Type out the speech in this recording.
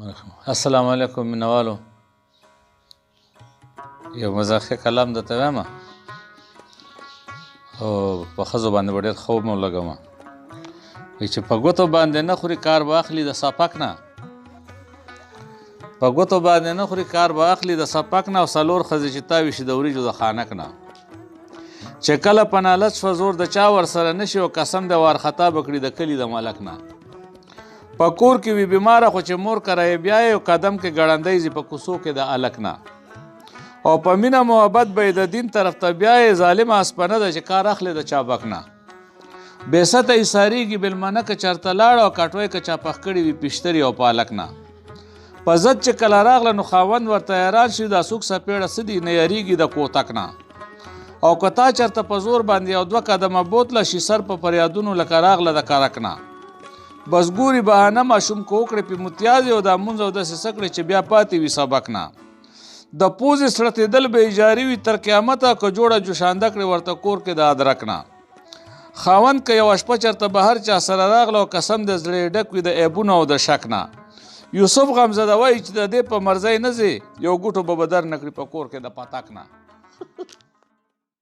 السلام علیکم مینوالو. یو مزاحیه کلام درته وایم او په ښځو باندې به ډېر خوب مو لګوم. وایي چې په ګوتو باندې نه خوري کار به اخلي د سپک نه، په ګوتو باندې نه خوري کار به اخلي د سپک نه، او څلور ښځې چې تاوي شي د وریجو د خانک نه. چې کله په نالت شوه زور د چا ورسره نه شي، او قسم د وارخطا به کړي د کلي د ملک نه. په کور کې وي بیماره خو چې مور کره یې بیایي، او قدم کې ګړندی ځي په کوڅو کې د الک نه. او په مینه محبت به یې د دین طرف ته بیایي، ظالمه اسپنه ده چې کار اخلي د چابک نه. بې سته یې ساریږي بېلمنه که چېرته لاړه، او کټوی که چا پخ کړي وي پیشتري او پالک نه. په ضد چې کله راغله نو خاوند ورته حیران شي، دا څوک څپېړه څه دي نه یریږي د کوتک نه. او که تا چېرته په زور باندې یو دوه قدمه بوتله شي، سر په فریادونو لکه راغله د کرک نه. بس ګوري بهانه ماشوم که وکړې پې متیازې، او دا مونځ او داسې څه کړې چې بیا پاتې وي سبک نه. د پوزې سړتېدل به یې جاري وي تر قیامته، که جوړه جوشانده کړې ورته کور کې د ادرک نه. خاوند که یوه شپه چېرته بهر چا سره راغله، او قسم د زړه یې ډک وي د عیبونو او د شک نه. یوسف غمزده وایي چې د دې په مرضی نه ځې، یو ګوټو به در نه کړي په کور کې د پتک نه.